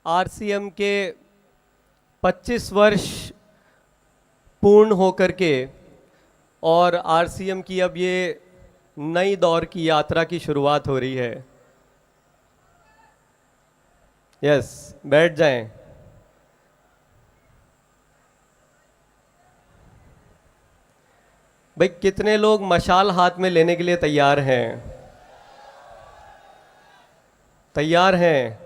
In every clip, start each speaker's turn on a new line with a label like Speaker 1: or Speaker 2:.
Speaker 1: RCM के 25 वर्ष पूर्ण होकर के और आरसीएम की अब ये नई दौर की यात्रा की शुरुआत हो रही है। यस, बैठ जाएं। भाई कितने लोग मशाल हाथ में लेने के लिए तैयार हैं? तैयार हैं?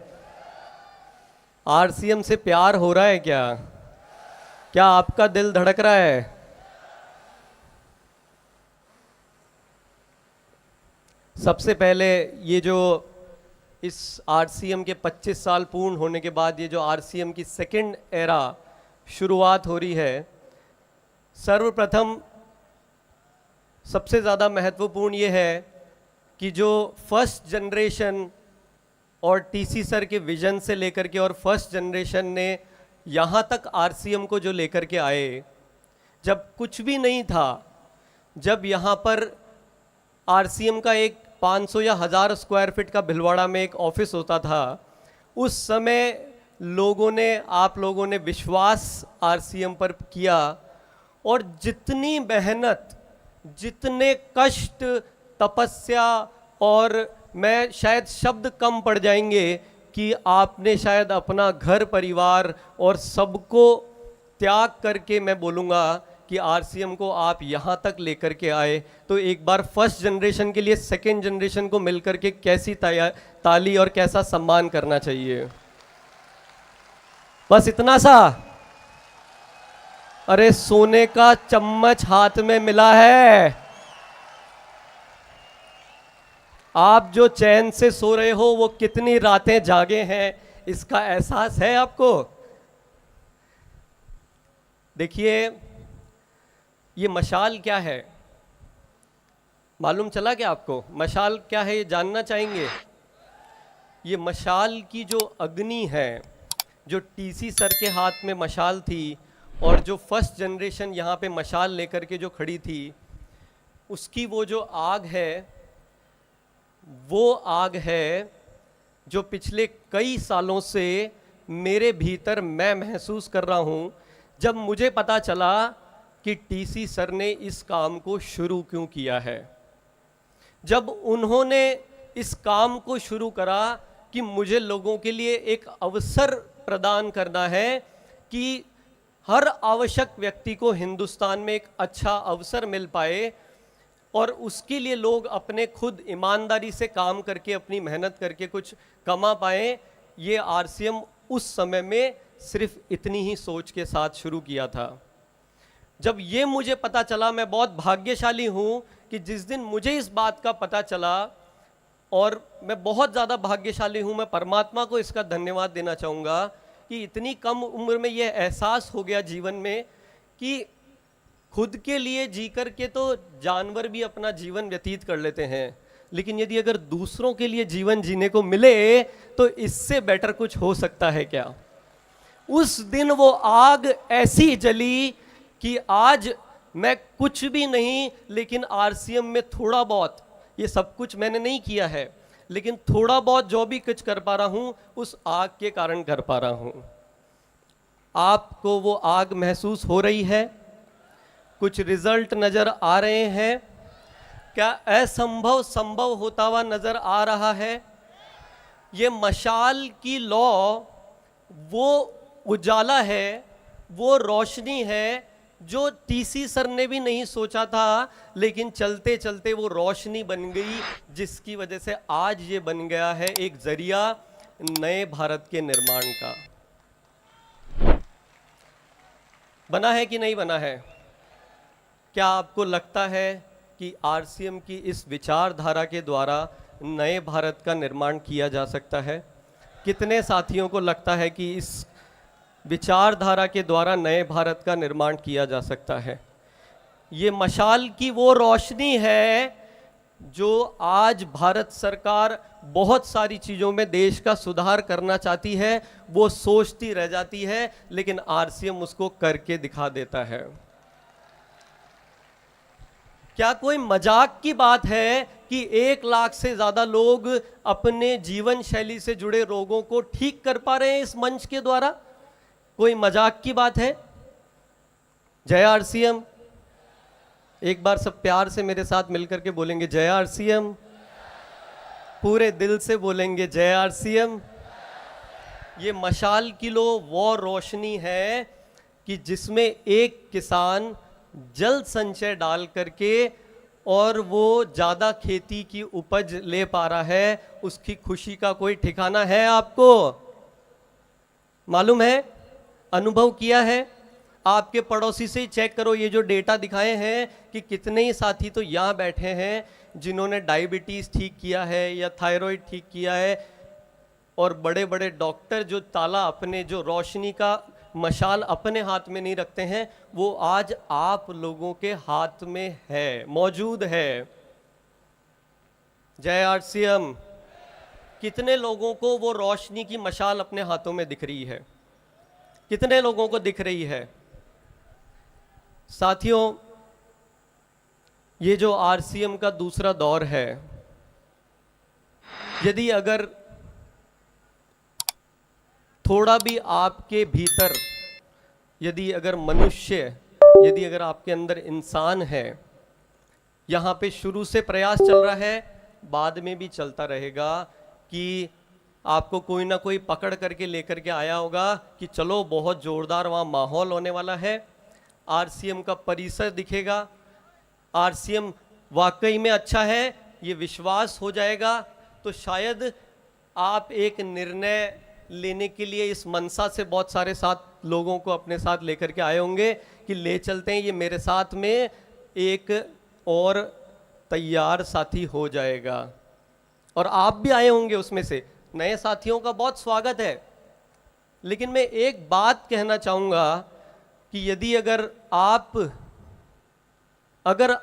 Speaker 1: आरसीएम से प्यार हो रहा है क्या? क्या आपका दिल धड़क रहा है? सबसे पहले ये जो इस आरसीएम के 25 साल पूर्ण होने के बाद ये जो आरसीएम की सेकंड एरा शुरुआत हो रही है, सर्वप्रथम सबसे ज़्यादा महत्वपूर्ण ये है कि जो फर्स्ट जनरेशन और टीसी सर के विजन से लेकर के और फर्स्ट जनरेशन ने यहाँ तक आरसीएम को जो लेकर के आए, जब कुछ भी नहीं था, जब यहाँ पर आरसीएम का एक 500 या 1000 स्क्वायर फीट का भिलवाड़ा में एक ऑफिस होता था, उस समय आप लोगों ने विश्वास आरसीएम पर किया और जितनी मेहनत, जितने कष्ट, तपस्या, और मैं शायद शब्द कम पड़ जाएंगे कि आपने शायद अपना घर परिवार और सबको त्याग करके, मैं बोलूँगा कि आरसीएम को आप यहाँ तक लेकर के आए। तो एक बार फर्स्ट जनरेशन के लिए सेकेंड जनरेशन को मिलकर के कैसी ताली और कैसा सम्मान करना चाहिए। बस इतना सा। अरे सोने का चम्मच हाथ में मिला है। आप जो चैन से सो रहे हो वो कितनी रातें जागे हैं, इसका एहसास है आपको? देखिए, ये मशाल क्या है मालूम चला क्या आपको? मशाल क्या है ये जानना चाहेंगे? ये मशाल की जो अग्नि है, जो टीसी सर के हाथ में मशाल थी और जो फर्स्ट जनरेशन यहाँ पे मशाल लेकर के जो खड़ी थी, उसकी वो जो आग है, वो आग है जो पिछले कई सालों से मेरे भीतर मैं महसूस कर रहा हूँ। जब मुझे पता चला कि टीसी सर ने इस काम को शुरू क्यों किया है, जब उन्होंने इस काम को शुरू करा कि मुझे लोगों के लिए एक अवसर प्रदान करना है कि हर आवश्यक व्यक्ति को हिंदुस्तान में एक अच्छा अवसर मिल पाए और उसके लिए लोग अपने खुद ईमानदारी से काम करके, अपनी मेहनत करके कुछ कमा पाएँ। ये आरसीएम उस समय में सिर्फ इतनी ही सोच के साथ शुरू किया था। जब ये मुझे पता चला, मैं बहुत भाग्यशाली हूँ कि जिस दिन मुझे इस बात का पता चला, और मैं बहुत ज़्यादा भाग्यशाली हूँ, मैं परमात्मा को इसका धन्यवाद देना चाहूँगा कि इतनी कम उम्र में ये एहसास हो गया जीवन में कि खुद के लिए जी कर के तो जानवर भी अपना जीवन व्यतीत कर लेते हैं, लेकिन यदि अगर दूसरों के लिए जीवन जीने को मिले तो इससे बेटर कुछ हो सकता है क्या? उस दिन वो आग ऐसी जली कि आज मैं कुछ भी नहीं, लेकिन आरसीएम में थोड़ा बहुत, ये सब कुछ मैंने नहीं किया है, लेकिन थोड़ा बहुत जो भी कुछ कर पा रहा हूँ उस आग के कारण कर पा रहा हूँ। आपको वो आग महसूस हो रही है? कुछ रिजल्ट नजर आ रहे हैं? क्या असंभव संभव होता हुआ नजर आ रहा है? ये मशाल की लौ वो उजाला है, वो रोशनी है जो टीसी सर ने भी नहीं सोचा था, लेकिन चलते चलते वो रोशनी बन गई, जिसकी वजह से आज ये बन गया है एक जरिया नए भारत के निर्माण का। बना है कि नहीं बना है? क्या आपको लगता है कि आरसीएम की इस विचारधारा के द्वारा नए भारत का निर्माण किया जा सकता है? कितने साथियों को लगता है कि इस विचारधारा के द्वारा नए भारत का निर्माण किया जा सकता है? ये मशाल की वो रोशनी है जो आज भारत सरकार बहुत सारी चीज़ों में देश का सुधार करना चाहती है, वो सोचती रह जाती है, लेकिन आरसीएम उसको करके दिखा देता है। क्या कोई मजाक की बात है कि 1 लाख से ज्यादा लोग अपने जीवन शैली से जुड़े रोगों को ठीक कर पा रहे हैं इस मंच के द्वारा? कोई मजाक की बात है? जय आरसीएम। एक बार सब प्यार से मेरे साथ मिलकर के बोलेंगे जय आरसीएम, पूरे दिल से बोलेंगे जय आरसीएम। ये मशाल की लो वो रोशनी है कि जिसमें एक किसान जल संचय डाल करके और वो ज़्यादा खेती की उपज ले पा रहा है, उसकी खुशी का कोई ठिकाना है? आपको मालूम है? अनुभव किया है? आपके पड़ोसी से ही चेक करो, ये जो डेटा दिखाए हैं कि कितने ही साथी तो यहाँ बैठे हैं जिन्होंने डायबिटीज़ ठीक किया है या थायराइड ठीक किया है, और बड़े बड़े डॉक्टर जो ताला अपने, जो रोशनी का मशाल अपने हाथ में नहीं रखते हैं, वो आज आप लोगों के हाथ में है, मौजूद है। जय आरसीएम। कितने लोगों को वो रोशनी की मशाल अपने हाथों में दिख रही है? कितने लोगों को दिख रही है? साथियों, ये जो आरसीएम का दूसरा दौर है, यदि अगर थोड़ा भी आपके भीतर, यदि अगर मनुष्य, यदि अगर आपके अंदर इंसान है, यहाँ पे शुरू से प्रयास चल रहा है, बाद में भी चलता रहेगा कि आपको कोई ना कोई पकड़ करके लेकर के आया होगा कि चलो बहुत जोरदार वहाँ माहौल होने वाला है, आरसीएम का परिसर दिखेगा, आरसीएम वाकई में अच्छा है, ये विश्वास हो जाएगा, तो शायद आप एक निर्णय लेने के लिए इस मनसा से बहुत सारे साथ लोगों को अपने साथ लेकर के आए होंगे कि ले चलते हैं, ये मेरे साथ में एक और तैयार साथी हो जाएगा। और आप भी आए होंगे उसमें से, नए साथियों का बहुत स्वागत है। लेकिन मैं एक बात कहना चाहूँगा कि यदि अगर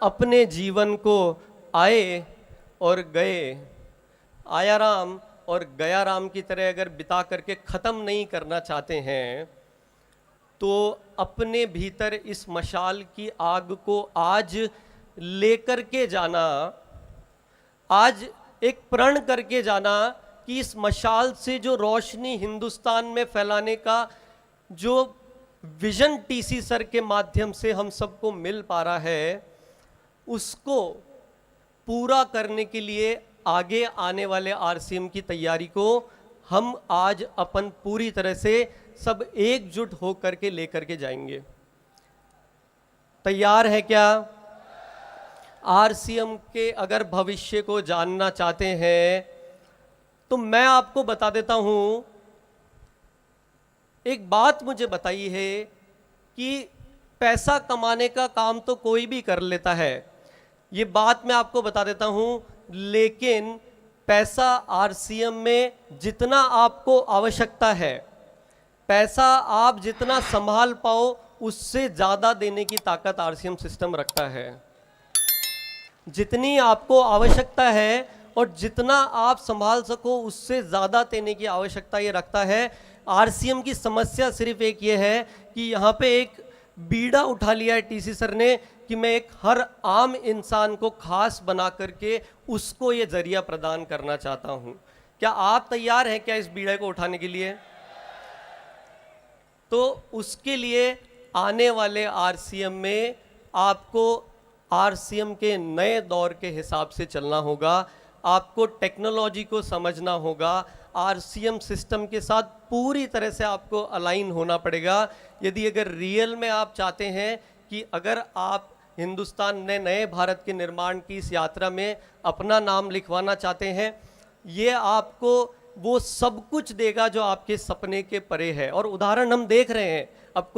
Speaker 1: अपने जीवन को आए और गए, आया राम और गया राम की तरह अगर बिता करके ख़त्म नहीं करना चाहते हैं, तो अपने भीतर इस मशाल की आग को आज लेकर के जाना, आज एक प्रण करके जाना कि इस मशाल से जो रोशनी हिंदुस्तान में फैलाने का जो विजन टीसी सर के माध्यम से हम सबको मिल पा रहा है, उसको पूरा करने के लिए आगे आने वाले आरसीएम की तैयारी को हम आज अपन पूरी तरह से सब एकजुट होकर के लेकर के जाएंगे। तैयार है क्या? आरसीएम के अगर भविष्य को जानना चाहते हैं तो मैं आपको बता देता हूं, एक बात मुझे बताई है कि पैसा कमाने का काम तो कोई भी कर लेता है, ये बात मैं आपको बता देता हूं, लेकिन पैसा आरसीएम में जितना आपको आवश्यकता है, पैसा आप जितना संभाल पाओ उससे ज़्यादा देने की ताकत आरसीएम सिस्टम रखता है। जितनी आपको आवश्यकता है और जितना आप संभाल सको उससे ज़्यादा देने की आवश्यकता ये रखता है। आरसीएम की समस्या सिर्फ एक ये है कि यहाँ पे एक बीड़ा उठा लिया है टीसी सर ने कि मैं एक हर आम इंसान को खास बना करके उसको ये जरिया प्रदान करना चाहता हूँ। क्या आप तैयार हैं क्या इस बीड़े को उठाने के लिए? तो उसके लिए आने वाले आरसीएम में आपको आरसीएम के नए दौर के हिसाब से चलना होगा, आपको टेक्नोलॉजी को समझना होगा, आरसीएम सिस्टम के साथ पूरी तरह से आपको अलाइन होना पड़ेगा। यदि अगर रियल में आप चाहते हैं कि अगर आप हिंदुस्तान में नए भारत के निर्माण की इस यात्रा में अपना नाम लिखवाना चाहते हैं, ये आपको वो सब कुछ देगा जो आपके सपने के परे है। और उदाहरण हम देख रहे हैं, अब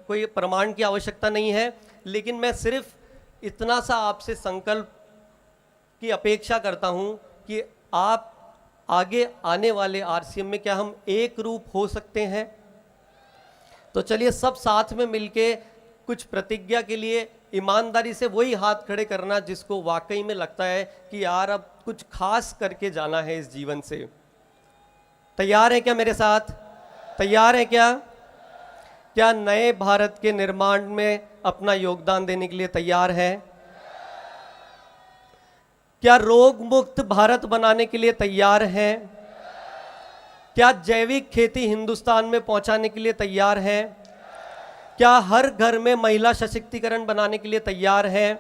Speaker 1: कोई प्रमाण की आवश्यकता नहीं है, लेकिन मैं सिर्फ इतना सा आपसे संकल्प की अपेक्षा करता हूं कि आप आगे आने वाले आरसीएम में क्या हम एक रूप हो सकते हैं? तो चलिए सब साथ में मिलके कुछ प्रतिज्ञा के लिए ईमानदारी से वही हाथ खड़े करना जिसको वाकई में लगता है कि यार अब कुछ खास करके जाना है इस जीवन से। तैयार है क्या मेरे साथ? तैयार है क्या? क्या नए भारत के निर्माण में अपना योगदान देने के लिए तैयार है? क्या रोग मुक्त भारत बनाने के लिए तैयार हैं? क्या जैविक खेती हिंदुस्तान में पहुंचाने के लिए तैयार हैं? क्या हर घर में महिला सशक्तिकरण बनाने के लिए तैयार हैं?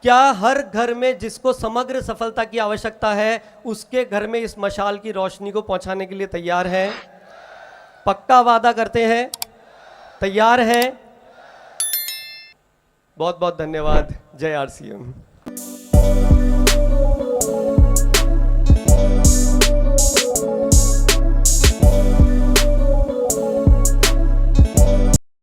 Speaker 1: क्या हर घर में जिसको समग्र सफलता की आवश्यकता है उसके घर में इस मशाल की रोशनी को पहुंचाने के लिए तैयार हैं? पक्का वादा करते हैं? तैयार हैं? बहुत बहुत धन्यवाद। जय आरसीएम।